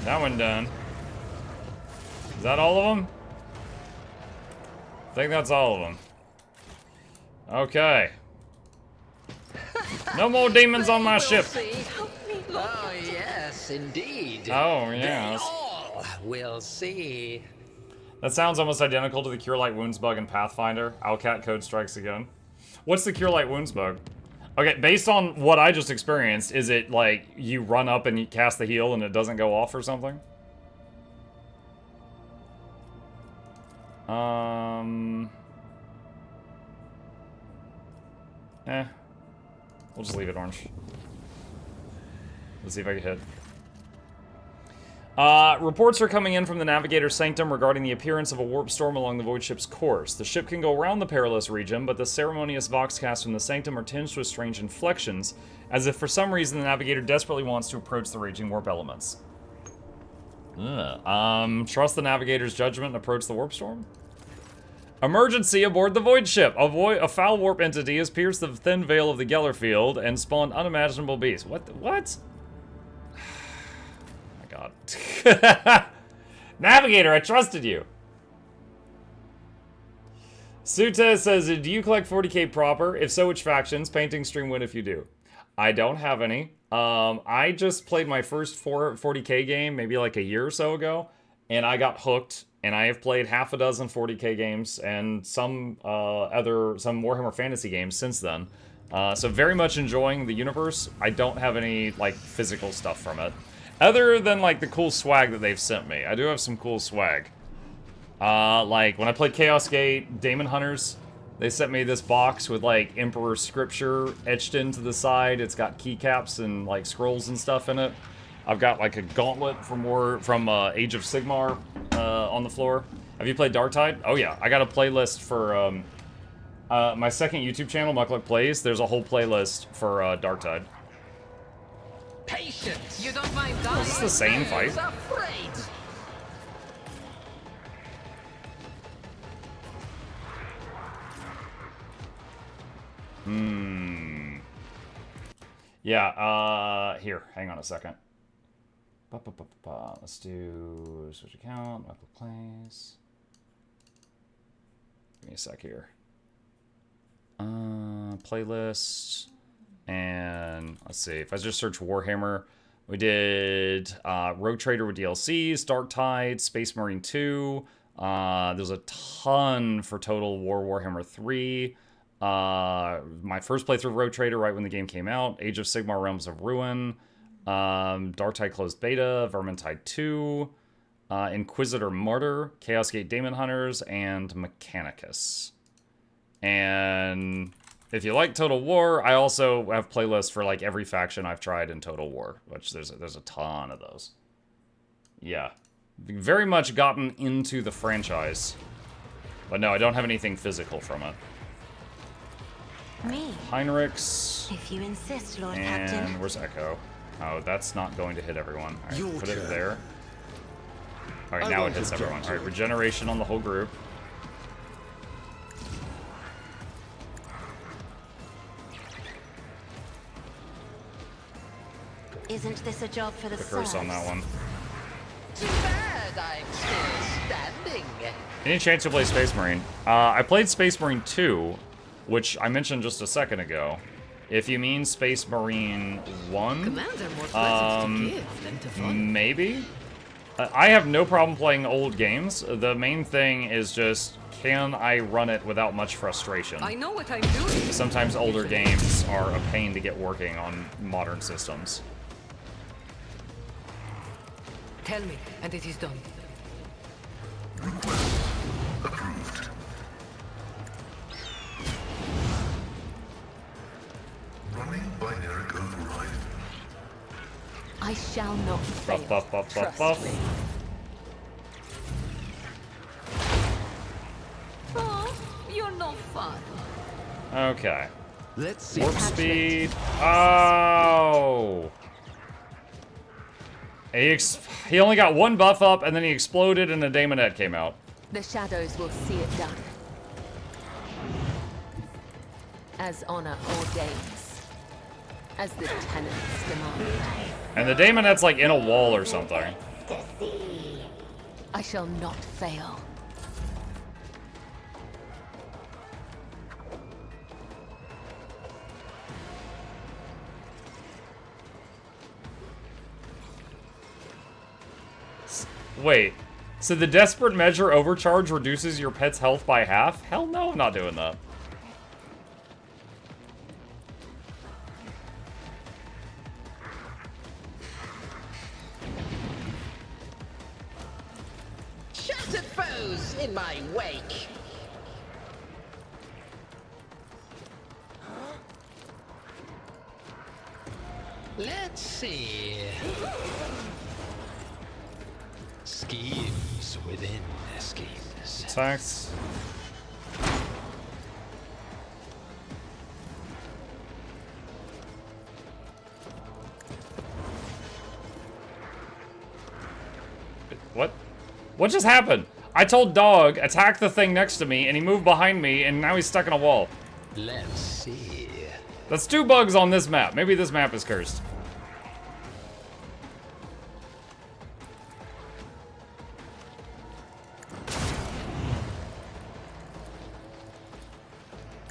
That one done. Is that all of them? I think that's all of them. Okay. No more demons on my ship. Oh, yes, indeed. Oh, yes. They all will see. That sounds almost identical to the Cure Light Wounds bug in Pathfinder. Owlcat code strikes again. What's the Cure Light Wounds bug? Okay, based on what I just experienced, is it like you run up and you cast the heal and it doesn't go off or something? We'll just leave it orange. Let's see if I can hit. Reports are coming in from the Navigator's Sanctum regarding the appearance of a warp storm along the Void Ship's course. The ship can go around the perilous region, but the ceremonious voxcasts from the Sanctum are tinged with strange inflections, as if for some reason the Navigator desperately wants to approach the raging warp elements. Trust the Navigator's judgment and approach the warp storm? Emergency aboard the Void Ship! A foul warp entity has pierced the thin veil of the Geller field and spawned unimaginable beasts. What? God. Navigator, I trusted you. Sute says, do you collect 40k proper? If so, which factions? Painting, stream, win if you do. I don't have any. I just played my first 40k game maybe like a year or so ago, and I got hooked, and I have played half a dozen 40k games and some Warhammer Fantasy games since then. So very much enjoying the universe. I don't have any like physical stuff from it. Other than, like, the cool swag that they've sent me. I do have some cool swag. Like, when I played Chaos Gate, Daemon Hunters, they sent me this box with, like, Emperor scripture etched into the side. It's got keycaps and, like, scrolls and stuff in it. I've got, like, a gauntlet from Age of Sigmar on the floor. Have you played Darktide? Oh, yeah. I got a playlist for my second YouTube channel, Mukluk Plays. There's a whole playlist for Darktide. Patience. You don't mind dying. Is this the same fight? Yeah, here, hang on a second. Let's do switch account, Mukluk Plays. Give me a sec here. Playlist. And let's see, if I just search Warhammer, we did Rogue Trader with DLCs, Darktide, Space Marine 2. There's a ton for Total War Warhammer 3. My first playthrough of Rogue Trader right when the game came out. Age of Sigmar Realms of Ruin. Darktide Closed Beta, Vermintide 2. Inquisitor Martyr, Chaos Gate Daemon Hunters, and Mechanicus. And if you like Total War, I also have playlists for like every faction I've tried in Total War, which there's a ton of those. Yeah, very much gotten into the franchise, but no, I don't have anything physical from it. Me. Heinrichs. If you insist, Lord and Captain. Where's Echo? Oh, that's not going to hit everyone. All right, put it there. All right, now it hits everyone. All right, regeneration on the whole group. Isn't this a job for the curse on that one. Too bad I'm still standing. Any chance to play Space Marine? I played Space Marine 2, which I mentioned just a second ago. If you mean Space Marine 1, Commander, more presents to give than to fun. Maybe? I have no problem playing old games. The main thing is just, can I run it without much frustration? I know what I'm doing. Sometimes older games are a pain to get working on modern systems. Tell me, and it is done. Request approved. Running binary override. I shall not fail. Buff. Me. Oh, you're not fun. Okay. Let's see. Warp speed. Oh! He only got one buff up, and then he exploded, and a Daemonette came out. The shadows will see it done. As honor ordains. As the tenants demand. And the Daemonette's like in a wall or something. ecstasy. I shall not fail. Wait, so the Desperate Measure Overcharge reduces your pet's health by half? Hell no, I'm not doing that. Shattered foes in my wake. Let's see. Schemes within schemes. Attacks. What? What just happened? I told dog, attack the thing next to me, and he moved behind me, and now he's stuck in a wall. Let's see. That's 2 bugs on this map. Maybe this map is cursed.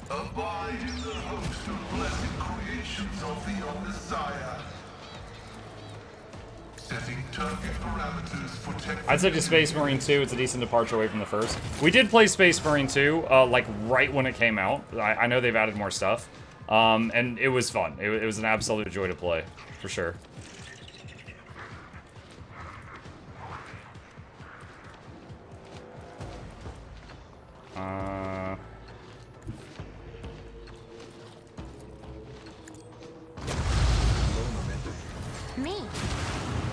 Abide in the host of blessed creations of the Omnissiah. Setting target parameters for tech. I'd say to Space Marine 2, it's a decent departure away from the first. We did play Space Marine 2, like, right when it came out. I know they've added more stuff. And it was fun. It was an absolute joy to play, for sure. Me?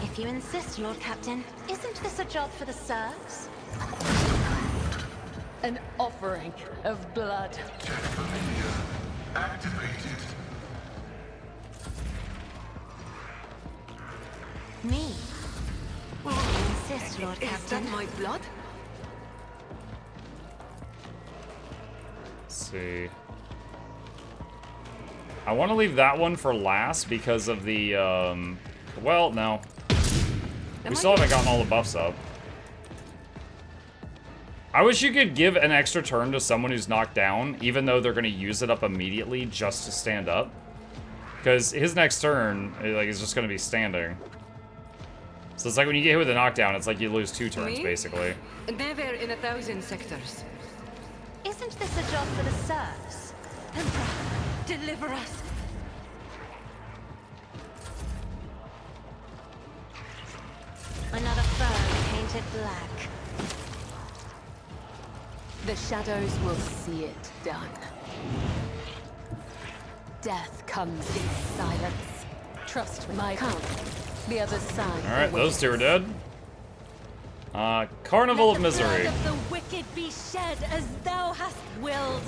If you insist, Lord Captain. Isn't this a job for the serfs? An offering of blood. Tech familiar activated. Me? If you insist, Lord Is Captain. that my blood? Let's see. I want to leave that one for last because of the, well, no. We still haven't gotten all the buffs up. I wish you could give an extra turn to someone who's knocked down, even though they're going to use it up immediately just to stand up. Because his next turn, like, is just going to be standing. So it's like when you get hit with a knockdown, it's like you lose 2 turns, Me? basically. Never in 1,000 sectors. Isn't this a job for the serfs? Emperor, deliver us. Another foe painted black. The shadows will see it done. Death comes in silence. Trust me. My come. The other side. Alright, those 2 are dead. Carnival of Misery. Let the blood of the wicked be shed as thou hast willed.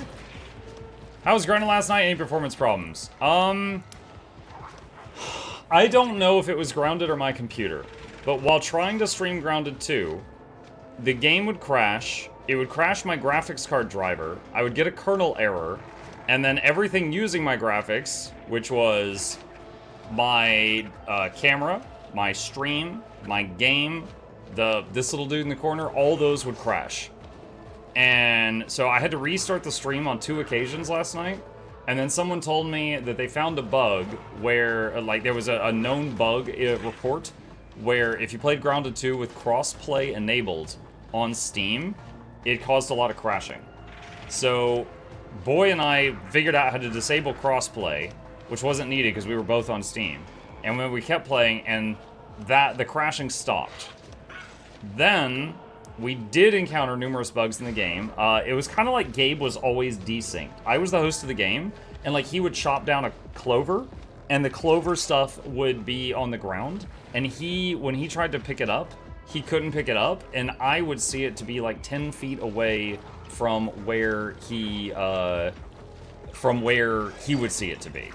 How was grinding last night? Any performance problems? I don't know if it was grounded or my computer, but while trying to stream Grounded 2, the game would crash, it would crash my graphics card driver, I would get a kernel error, and then everything using my graphics, which was my camera, my stream, my game, this little dude in the corner, all those would crash. And so I had to restart the stream on 2 occasions last night. And then someone told me that they found a bug where, like, there was a known bug report where if you played Grounded 2 with crossplay enabled on Steam, it caused a lot of crashing. So Boy and I figured out how to disable crossplay, which wasn't needed because we were both on Steam. And when we kept playing, and the crashing stopped. Then we did encounter numerous bugs in the game. It was kind of like Gabe was always desynced. I was the host of the game, and like he would chop down a clover, and the clover stuff would be on the ground. And when he tried to pick it up, he couldn't pick it up, and I would see it to be like 10 feet away from where he would see it to be.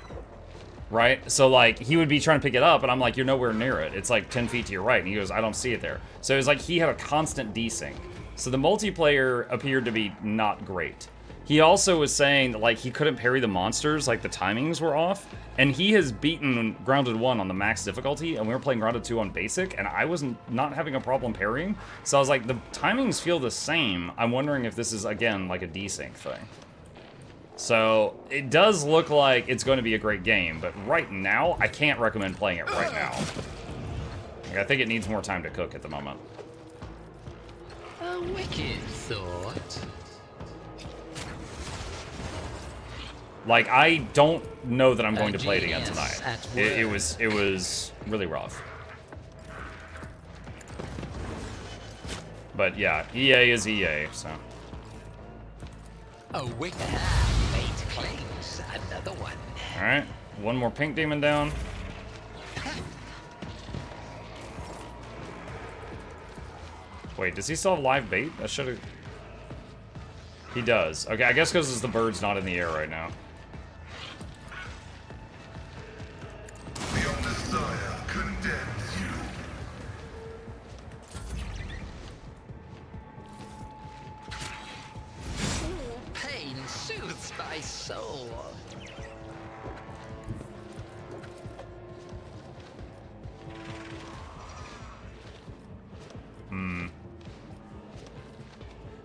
Right? So, like, he would be trying to pick it up, and I'm like, you're nowhere near it. It's like 10 feet to your right. And he goes, I don't see it there. So it was like he had a constant desync. So the multiplayer appeared to be not great. he also was saying that, like, he couldn't parry the monsters, like the timings were off. And he has beaten Grounded 1 on the max difficulty, and we were playing Grounded 2 on basic, and I was not having a problem parrying. So I was like, the timings feel the same. I'm wondering if this is, again, like a desync thing. So it does look like it's going to be a great game, but right now, I can't recommend playing it right now. Like, I think it needs more time to cook at the moment. A wicked thought. Like, I don't know that I'm going to play it again genius tonight. at It was really rough. But yeah, EA is EA, so. A wicked fate claims another one. Alright, one more pink demon down. Wait, does he still have live bait? I should've... He does. Okay, I guess because the bird's not in the air right now. The Messiah condemns you. Pain soothes my soul.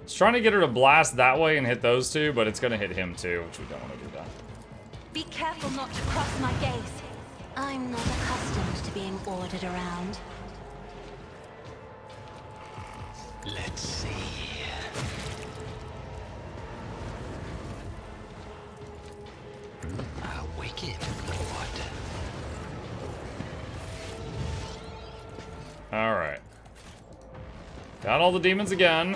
It's trying to get her to blast that way and hit those two, but it's gonna hit him too, which we don't want to do that. Be careful not to cross my gaze. I'm not accustomed to being ordered around. Let's see. A wicked thought. Alright. Got all the demons again.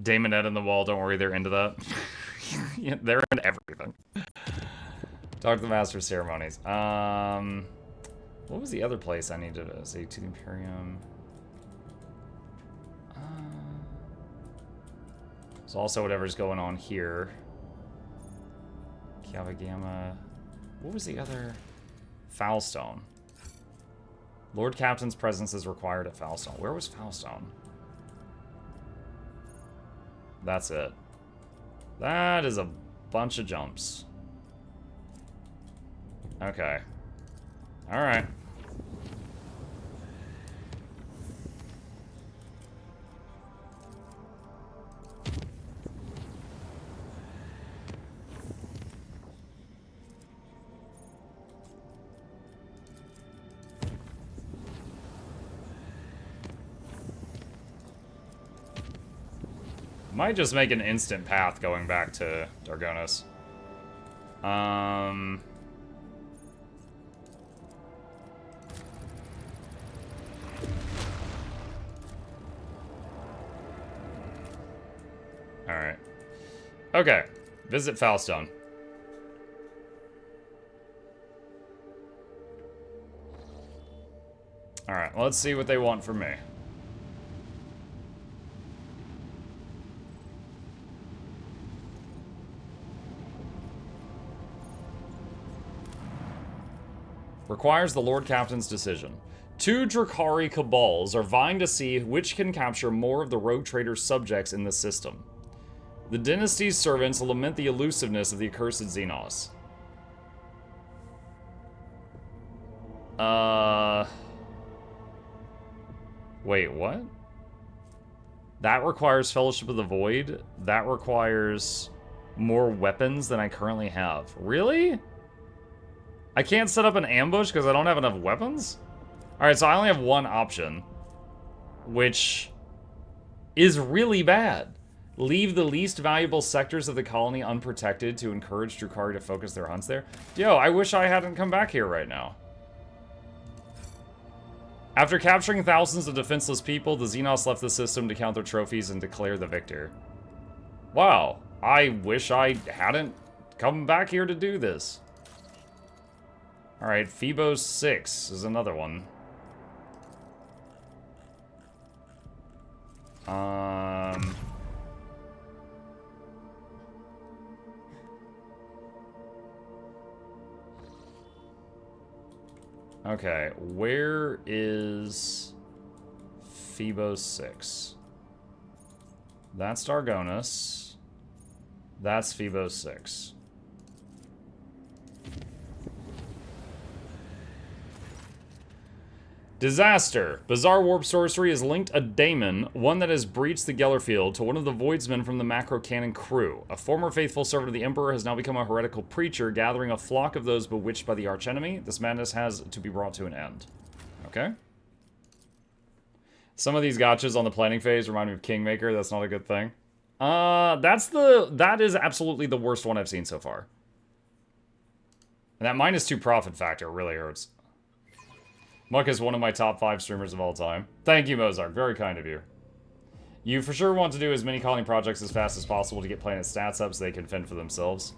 Damonette in the wall, don't worry, they're into that. Yeah, they're in everything. Talk to the Master of Ceremonies. What was the other place I needed to say? To the Imperium. There's also whatever's going on here. Kiavagama. What was the other? Foulstone. Lord Captain's presence is required at Foulstone. Where was Foulstone? That's it. That is a bunch of jumps. Okay. Alright. Might just make an instant path going back to Dargonis. Alright. Okay. Visit Foulstone. Alright, let's see what they want from me. Requires the Lord Captain's decision. 2 Drakari Cabals are vying to see which can capture more of the Rogue Trader's subjects in the system. The dynasty's servants lament the elusiveness of the accursed Xenos. Wait, what? That requires Fellowship of the Void. That requires more weapons than I currently have. Really? I can't set up an ambush because I don't have enough weapons? Alright, so I only have one option. Which is really bad. Leave the least valuable sectors of the colony unprotected to encourage Drukhari to focus their hunts there. Yo, I wish I hadn't come back here right now. After capturing thousands of defenseless people, the Xenos left the system to count their trophies and declare the victor. Wow, I wish I hadn't come back here to do this. Alright, Phoebos 6 is another one. Okay, where is Phoebos 6? That's Dargonus. That's Phoebos 6. Disaster. Bizarre warp sorcery has linked a daemon, one that has breached the Gellerfield, to one of the Voidsmen from the Macro Cannon crew. A former faithful servant of the Emperor has now become a heretical preacher, gathering a flock of those bewitched by the archenemy. This madness has to be brought to an end. Okay. Some of these gotchas on the planning phase remind me of Kingmaker. That's not a good thing. That is absolutely the worst one I've seen so far. And that -2 profit factor really hurts. Muck is one of my top 5 streamers of all time. Thank you, Mozart. Very kind of you. You for sure want to do as many colony projects as fast as possible to get planet stats up so they can fend for themselves.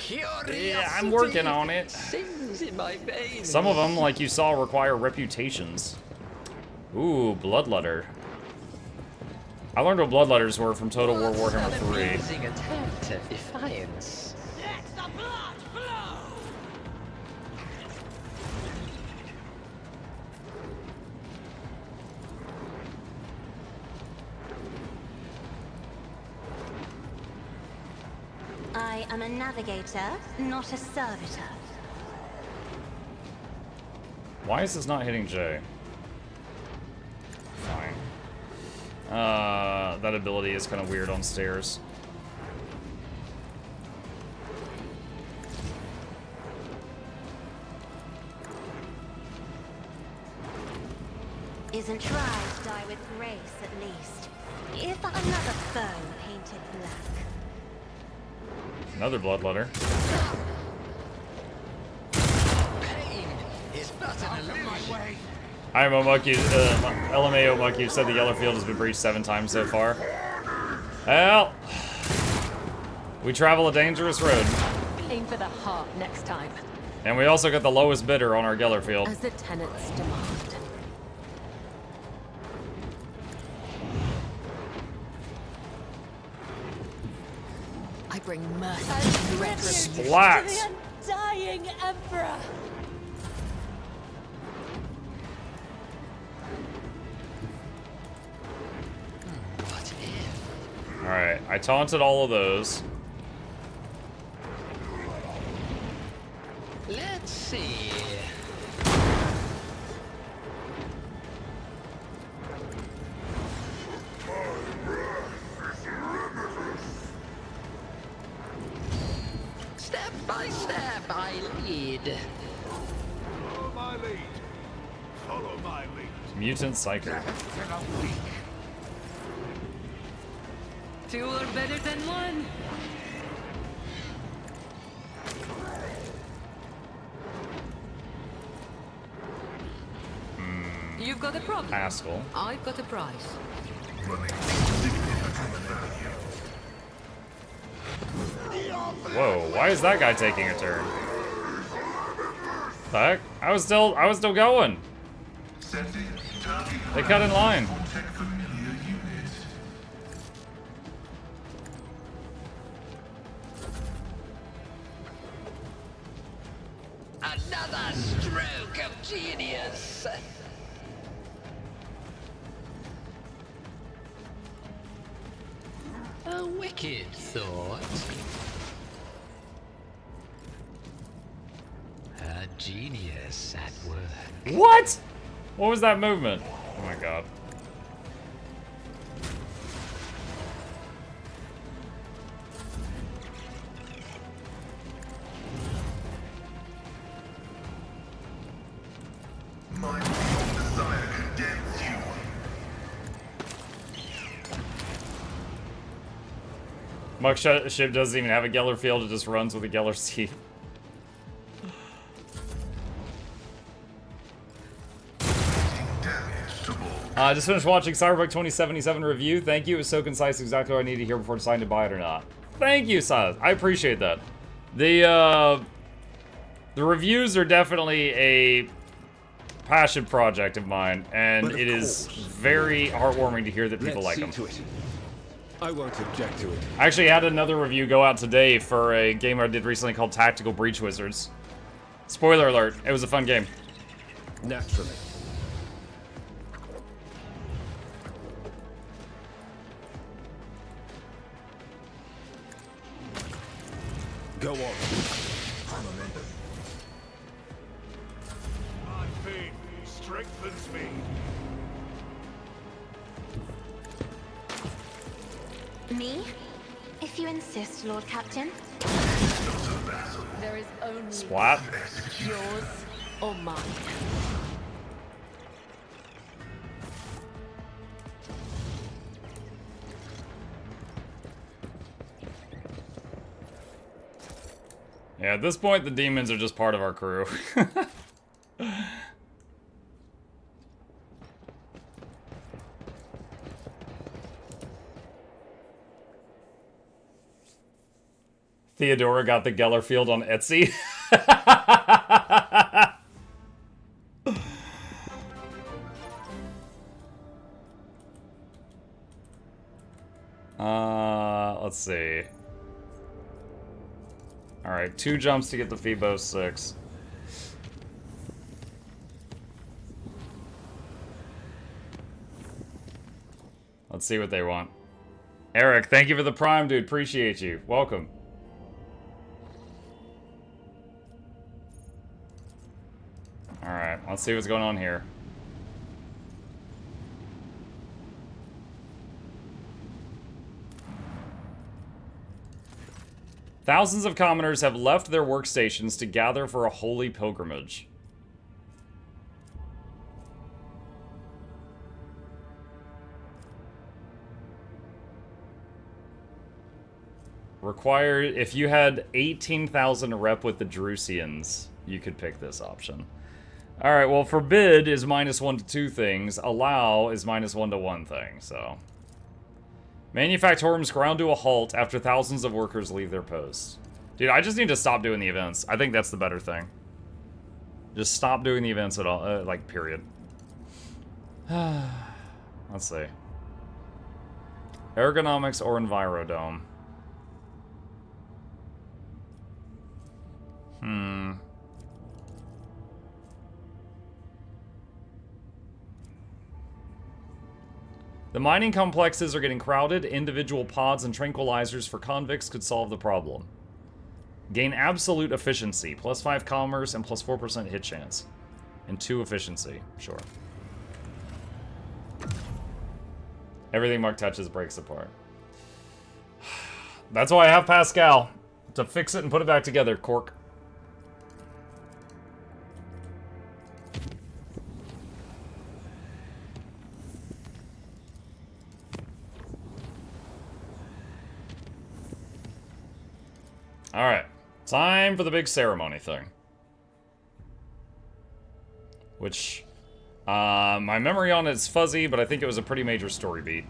Yeah, I'm working on it. Sings in my veins. Some of them, like you saw, require reputations. Ooh, Bloodletter. I learned what Bloodletters were from Total War Warhammer 3. Amazing attempt at defiance. I am a navigator, not a servitor. Why is this not hitting J? Fine. That ability is kind of weird on stairs. Isn't tried, die with grace at least. If another foe painted black. Another Bloodletter. Pain is but an illusion. I'm Omuck, LMAO Muck, you've said the Yellowfield has been breached 7 times so far. Well, we travel a dangerous road. Aim for the heart next time. And we also got the lowest bidder on our Gellerfield. As the tenants demand. I bring mercy and retribution Splats. to the undying Emperor. What if? Alright, I taunted all of those. Let's see. Step by step, I lead. Follow my lead. Follow my lead. Mutant Psyker. To the weak. 2 are better than 1. You've got a problem. Haskell. I've got a prize. Whoa, why is that guy taking a turn? The heck? I was still going. Sending target They cut in line. protect familiar units. Another stroke of genius. A wicked thought. A genius at work. What? What was that movement? Oh my god. My desire condemns you. Muck ship doesn't even have a Geller field, it just runs with a Geller seed. Damage to all. Just finished watching Cyberpunk 2077 review. Thank you. It was so concise, exactly what I need to hear before deciding to buy it or not. Thank you, Silas. I appreciate that. The reviews are definitely a passion project of mine, and it is very heartwarming to hear that people like them. I won't object to it. I actually had another review go out today for a game I did recently called Tactical Breach Wizards. Spoiler alert, it was a fun game. Naturally. Go on. My faith strengthens me. Me? If you insist, Lord Captain. There is only Splat. yours or mine. Yeah, at this point, the demons are just part of our crew. Theodora got the Gellerfield on Etsy. Let's see. Alright, 2 jumps to get the Phoebo 6. Let's see what they want. Eric, thank you for the Prime, dude. Appreciate you. Welcome. Alright, let's see what's going on here. Thousands of commoners have left their workstations to gather for a holy pilgrimage. Required, if you had 18,000 rep with the Drusians, you could pick this option. Alright, well, forbid is -1 to 2 things. Allow is -1 to 1 thing, so. Manufactorums ground to a halt after thousands of workers leave their posts. Dude, I just need to stop doing the events. I think that's the better thing. Just stop doing the events at all, like, period. Let's see. Ergonomics or Envirodome? The mining complexes are getting crowded. Individual pods and tranquilizers for convicts could solve the problem. Gain absolute efficiency. +5 commerce and +4% hit chance. And 2 efficiency. Sure. Everything Mark touches breaks apart. That's why I have Pascal. To fix it and put it back together, Cork. Alright, time for the big ceremony thing. Which, my memory on it's fuzzy, but I think it was a pretty major story beat.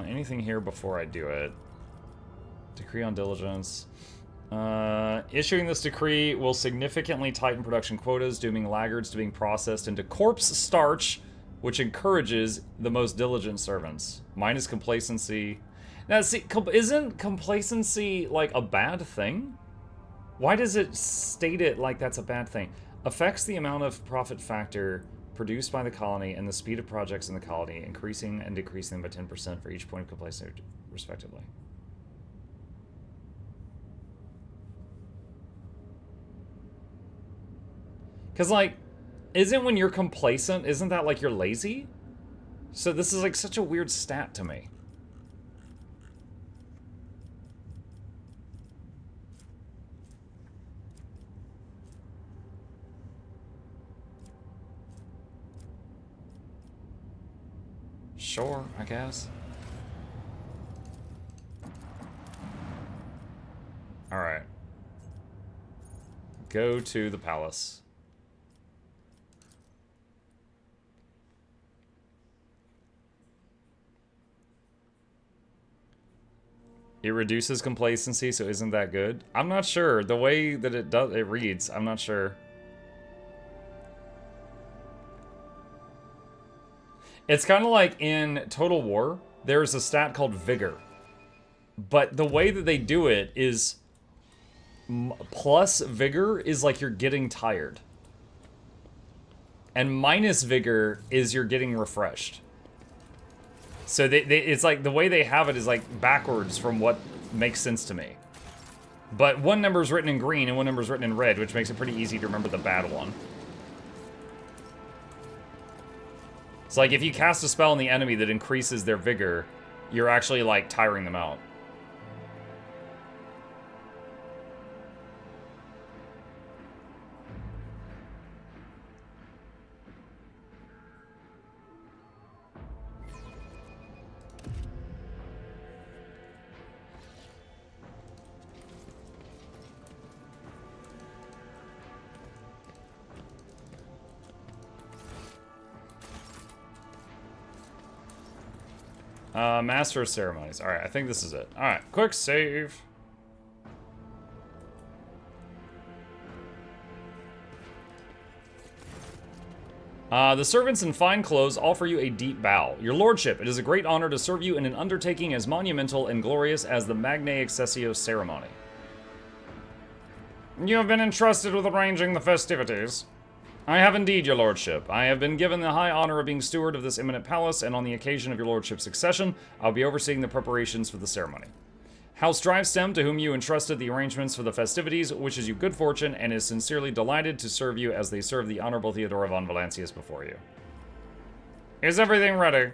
Anything here before I do it? Decree on diligence. Issuing this decree will significantly tighten production quotas, dooming laggards to being processed into corpse starch, which encourages the most diligent servants. Minus complacency. Now, see, isn't complacency, like, a bad thing? Why does it state it like that's a bad thing? Affects the amount of profit factor produced by the colony and the speed of projects in the colony, increasing and decreasing by 10% for each point of complacency, respectively. Because, like, isn't when you're complacent, isn't that like you're lazy? So this is, like, such a weird stat to me. Sure, I guess. Alright. Go to the palace. It reduces complacency, so isn't that good? I'm not sure. The way that it reads, I'm not sure. It's kind of like in Total War, there's a stat called Vigor. But the way that they do it is plus Vigor is like you're getting tired. And minus Vigor is you're getting refreshed. So it's like the way they have it is like backwards from what makes sense to me. But one number is written in green and one number is written in red, which makes it pretty easy to remember the bad one. It's like if you cast a spell on the enemy that increases their Vigor, you're actually like tiring them out. Master of Ceremonies. Alright, I think this is it. Alright, quick save. The servants in fine clothes offer you a deep bow. Your lordship, it is a great honor to serve you in an undertaking as monumental and glorious as the Magnae Accessio ceremony. You have been entrusted with arranging the festivities. I have indeed, your lordship. I have been given the high honor of being steward of this eminent palace, and on the occasion of your lordship's succession, I'll be overseeing the preparations for the ceremony. House Drivestem, to whom you entrusted the arrangements for the festivities, wishes you good fortune and is sincerely delighted to serve you as they serve the Honorable Theodora von Valancius before you. Is everything ready?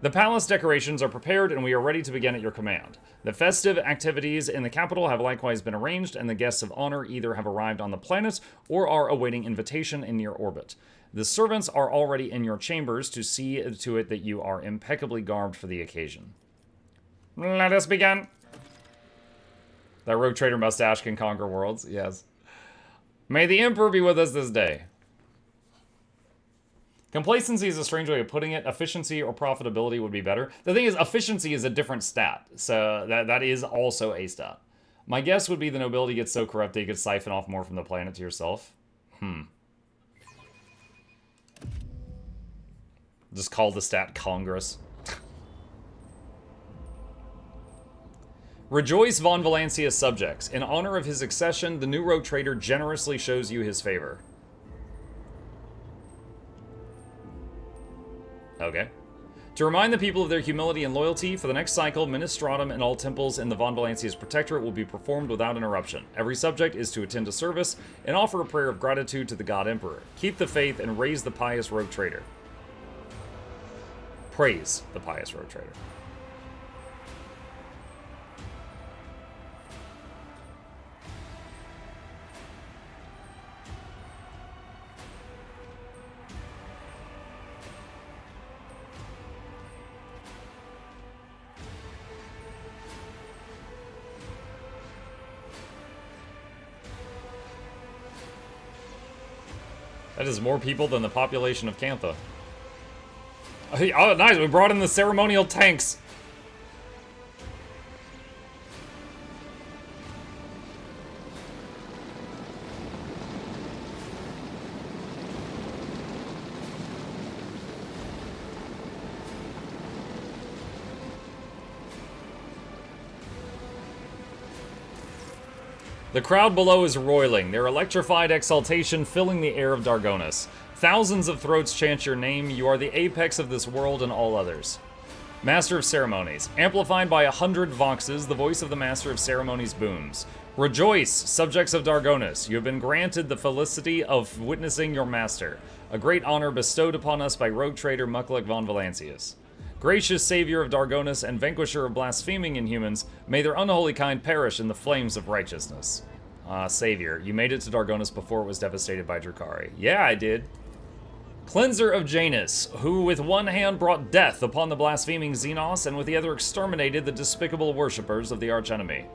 The palace decorations are prepared and we are ready to begin at your command. The festive activities in the capital have likewise been arranged, and the guests of honor either have arrived on the planet or are awaiting invitation in near orbit. The servants are already in your chambers to see to it that you are impeccably garbed for the occasion. Let us begin. That rogue trader mustache can conquer worlds, yes. May the Emperor be with us this day. Complacency is a strange way of putting it. Efficiency or profitability would be better. The thing is, efficiency is a different stat, so that is also a stat. My guess would be the nobility gets so corrupt that you could siphon off more from the planet to yourself. Just call the stat Congress. Rejoice, von Valancius subjects. In honor of his accession, the new rogue trader generously shows you his favor. Okay. To remind the people of their humility and loyalty, for the next cycle, Ministratum and all temples in the Von Valancius Protectorate will be performed without interruption. Every subject is to attend a service and offer a prayer of gratitude to the God Emperor. Keep the faith and raise the pious rogue trader. Praise the pious rogue trader. That is more people than the population of Cantha. Oh, nice. We brought in the ceremonial tanks. The crowd below is roiling, their electrified exultation filling the air of Dargonis. Thousands of throats chant your name. You are the apex of this world and all others. Master of Ceremonies. Amplified by 100 voxes, the voice of the Master of Ceremonies booms. Rejoice, subjects of Dargonis. You have been granted the felicity of witnessing your master. A great honor bestowed upon us by rogue trader Mukluk von Valancius. Gracious savior of Dargonis and vanquisher of blaspheming inhumans, may their unholy kind perish in the flames of righteousness. Savior, you made it to Dargonis before it was devastated by Drukhari. Yeah, I did. Cleanser of Janus, who with one hand brought death upon the blaspheming Xenos and with the other exterminated the despicable worshippers of the archenemy.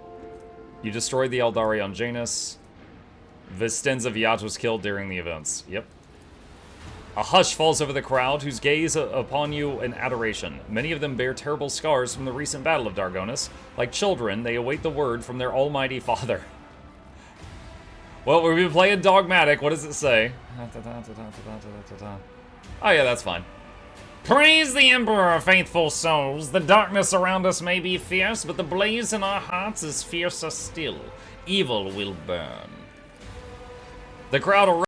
You destroyed the Eldari on Janus. Vistenza Viat was killed during the events. Yep. A hush falls over the crowd, whose gaze upon you in adoration. Many of them bear terrible scars from the recent battle of Dargonis. Like children, they await the word from their almighty father. Well, we've been playing Dogmatic. What does it say? Oh yeah, that's fine. Praise the Emperor, faithful souls. The darkness around us may be fierce, but the blaze in our hearts is fiercer still. Evil will burn. The crowd